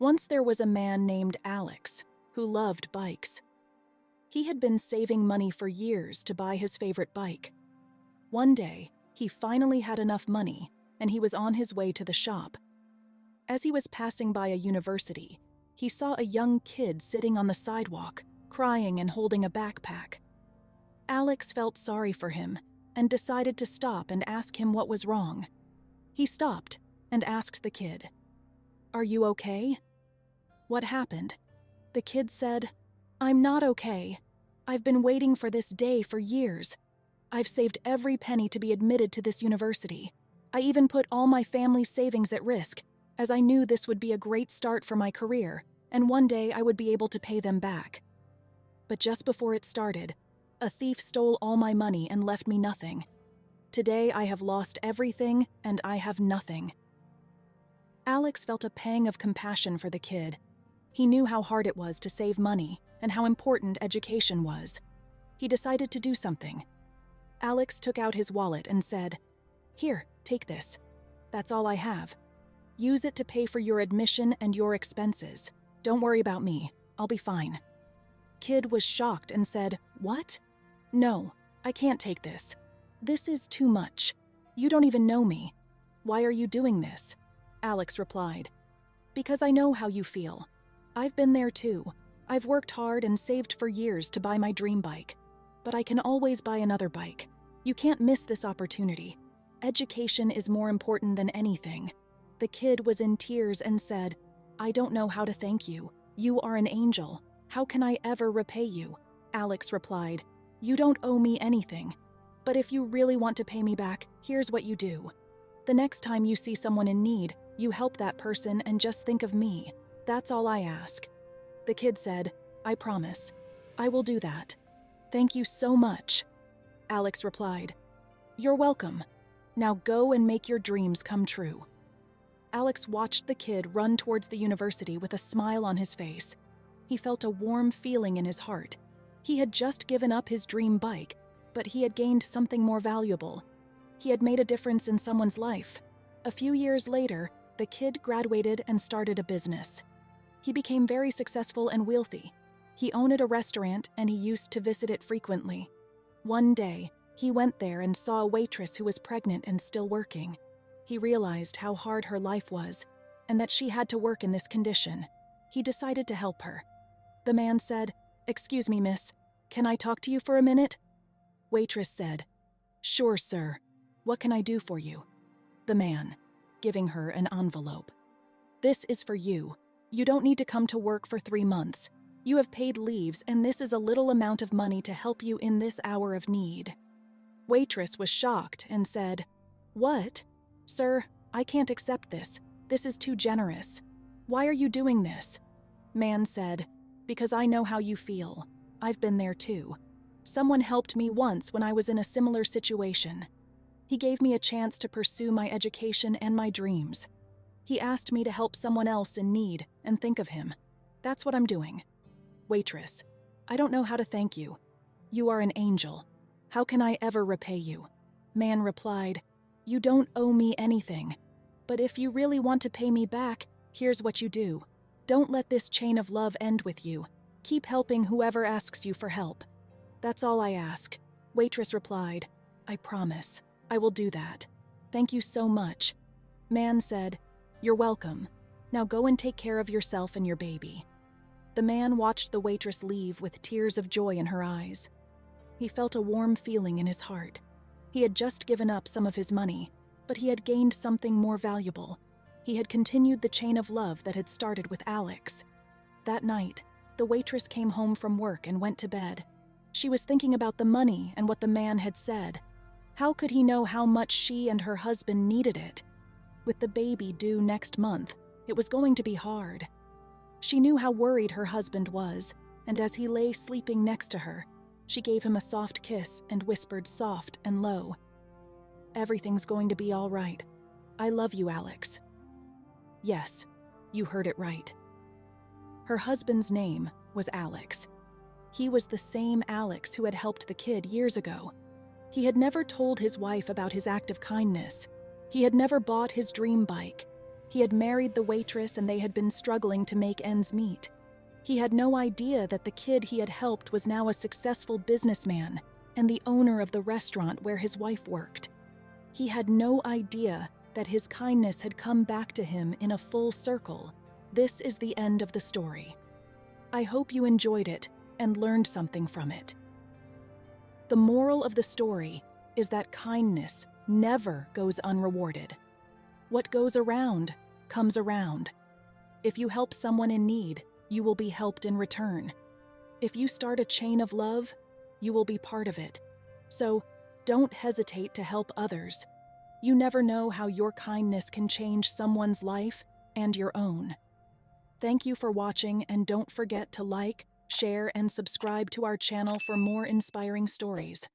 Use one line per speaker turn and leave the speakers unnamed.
Once there was a man named Alex who loved bikes. He had been saving money for years to buy his favorite bike. One day, he finally had enough money, and he was on his way to the shop. As he was passing by a university, he saw a young kid sitting on the sidewalk, crying and holding a backpack. Alex felt sorry for him and decided to stop and ask him what was wrong. He stopped and asked the kid, "Are you okay?" "What happened?" The kid said, "I'm not okay. I've been waiting for this day for years. I've saved every penny to be admitted to this university. I even put all my family's savings at risk, as I knew this would be a great start for my career, and one day I would be able to pay them back. But just before it started, a thief stole all my money and left me nothing. Today I have lost everything and I have nothing." Alex felt a pang of compassion for the kid. He knew how hard it was to save money and how important education was. He decided to do something. Alex took out his wallet and said, "Here, take this. That's all I have. Use it to pay for your admission and your expenses. Don't worry about me. I'll be fine." Kid was shocked and said, "What? No, I can't take this. This is too much. You don't even know me. Why are you doing this?" Alex replied, "Because I know how you feel. I've been there too. I've worked hard and saved for years to buy my dream bike. But I can always buy another bike. You can't miss this opportunity. Education is more important than anything." The kid was in tears and said, "I don't know how to thank you. You are an angel. How can I ever repay you?" Alex replied, "You don't owe me anything. But if you really want to pay me back, here's what you do. The next time you see someone in need, you help that person and just think of me. That's all I ask." The kid said, "I promise. I will do that. Thank you so much." Alex replied, "You're welcome. Now go and make your dreams come true." Alex watched the kid run towards the university with a smile on his face. He felt a warm feeling in his heart. He had just given up his dream bike, but he had gained something more valuable. He had made a difference in someone's life. A few years later, the kid graduated and started a business. He became very successful and wealthy. He owned a restaurant and he used to visit it frequently. One day, he went there and saw a waitress who was pregnant and still working. He realized how hard her life was and that she had to work in this condition. He decided to help her. The man said, "Excuse me, miss, can I talk to you for a minute?" Waitress said, "Sure, sir. What can I do for you?" The man, giving her an envelope. "This is for you. You don't need to come to work for 3 months. You have paid leaves, and this is a little amount of money to help you in this hour of need." Waitress was shocked and said, "What? Sir, I can't accept this. This is too generous. Why are you doing this?" Man said, "Because I know how you feel. I've been there too. Someone helped me once when I was in a similar situation. He gave me a chance to pursue my education and my dreams. He asked me to help someone else in need and think of him. That's what I'm doing." Waitress, "I don't know how to thank you. You are an angel. How can I ever repay you?" Man replied, "You don't owe me anything. But if you really want to pay me back, here's what you do. Don't let this chain of love end with you. Keep helping whoever asks you for help. That's all I ask." Waitress replied, "I promise. I will do that. Thank you so much." Man said, "You're welcome. Now go and take care of yourself and your baby." The man watched the waitress leave with tears of joy in her eyes. He felt a warm feeling in his heart. He had just given up some of his money, but he had gained something more valuable. He had continued the chain of love that had started with Alex. That night, the waitress came home from work and went to bed. She was thinking about the money and what the man had said. How could he know how much she and her husband needed it? With the baby due next month, it was going to be hard. She knew how worried her husband was, and as he lay sleeping next to her, she gave him a soft kiss and whispered soft and low, "Everything's going to be all right. I love you, Alex." Yes, you heard it right. Her husband's name was Alex. He was the same Alex who had helped the kid years ago. He had never told his wife about his act of kindness. He had never bought his dream bike. He had married the waitress and they had been struggling to make ends meet. He had no idea that the kid he had helped was now a successful businessman and the owner of the restaurant where his wife worked. He had no idea that his kindness had come back to him in a full circle. This is the end of the story. I hope you enjoyed it and learned something from it. The moral of the story is that kindness never goes unrewarded. What goes around comes around. If you help someone in need, you will be helped in return. If you start a chain of love, you will be part of it. So don't hesitate to help others. You never know how your kindness can change someone's life and your own. Thank you for watching, and don't forget to like, share, and subscribe to our channel for more inspiring stories.